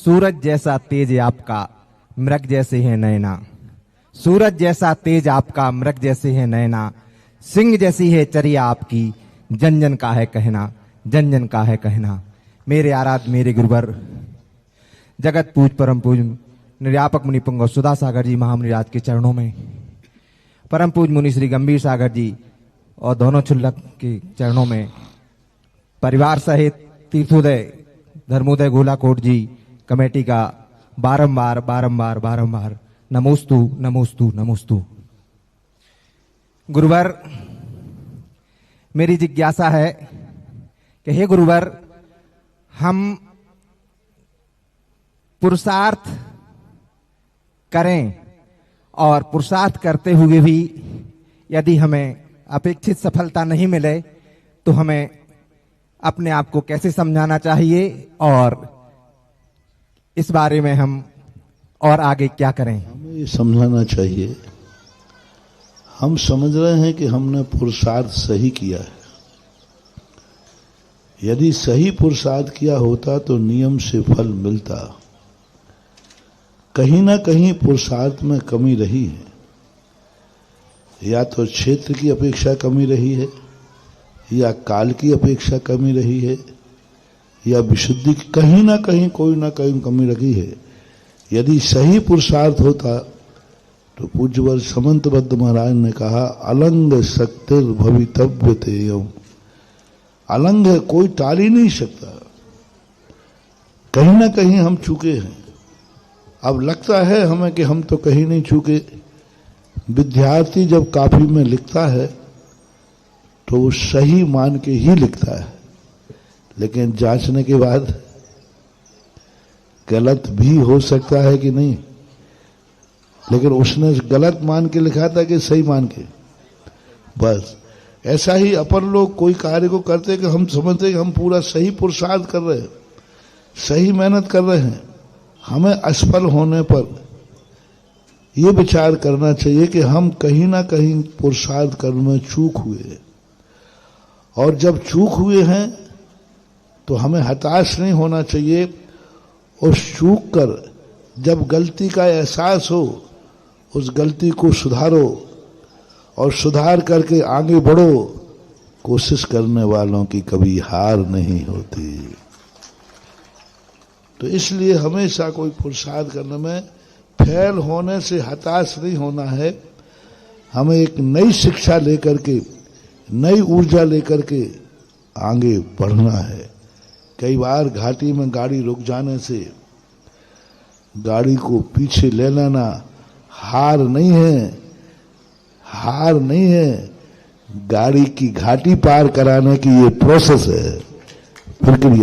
सूरज जैसा तेज आपका मृग जैसे है नैना, सूरज जैसा तेज आपका मृग जैसे है नैना, सिंह जैसी है चर्या आपकी, जन जन का है कहना, जन जन का है कहना। मेरे आराध्य मेरे गुरुवर जगत पूज परम पूज निर्यापक मुनि पुंगव सुधा सागर जी महामुनिराज के चरणों में, परम पूज मुनि श्री गंभीर सागर जी और दोनों छुल्लक के चरणों में, परिवार सहित तीर्थोदय धर्मोदय गोलाकोट जी कमेटी का बारंबार बारंबार बारंबार नमोस्तु नमोस्तु नमोस्तु। गुरुवर, मेरी जिज्ञासा है कि हे गुरुवर, हम पुरुषार्थ करें और पुरुषार्थ करते हुए भी यदि हमें अपेक्षित सफलता नहीं मिले तो हमें अपने आप को कैसे समझाना चाहिए और इस बारे में हम और आगे क्या करें? हमें ये समझाना चाहिए, हम समझ रहे हैं कि हमने पुरुषार्थ सही किया है। यदि सही पुरुषार्थ किया होता तो नियम से फल मिलता। कहीं ना कहीं पुरुषार्थ में कमी रही है, या तो क्षेत्र की अपेक्षा कमी रही है, या काल की अपेक्षा कमी रही है, या विशुद्धि की कहीं ना कहीं कोई ना कहीं कमी रही है। यदि सही पुरुषार्थ होता तो पूज्यवर समंतबद्ध महाराज ने कहा, अलंग शक्तिर भवितव्य तेयम। अलंग है, कोई टाल ही नहीं सकता। कहीं ना कहीं हम चूके हैं। अब लगता है हमें कि हम तो कहीं नहीं चूके। विद्यार्थी जब कॉपी में लिखता है तो वो सही मान के ही लिखता है, लेकिन जांचने के बाद गलत भी हो सकता है कि नहीं। लेकिन उसने गलत मान के लिखा था कि सही मान के। बस ऐसा ही अपन लोग कोई कार्य को करते कि हम समझते हैं कि हम पूरा सही पुरुषार्थ कर रहे हैं, सही मेहनत कर रहे हैं। हमें असफल होने पर यह विचार करना चाहिए कि हम कहीं ना कहीं पुरुषार्थ करने में चूक हुए, और जब चूक हुए हैं तो हमें हताश नहीं होना चाहिए। उस चूक कर जब गलती का एहसास हो, उस गलती को सुधारो और सुधार करके आगे बढ़ो। कोशिश करने वालों की कभी हार नहीं होती। तो इसलिए हमेशा कोई पुरुषार्थ करने में फेल होने से हताश नहीं होना है। हमें एक नई शिक्षा लेकर के, नई ऊर्जा लेकर के आगे बढ़ना है। कई बार घाटी में गाड़ी रुक जाने से गाड़ी को पीछे ले लेना हार नहीं है, हार नहीं है। गाड़ी की घाटी पार कराने की ये प्रोसेस है, प्रक्रिया।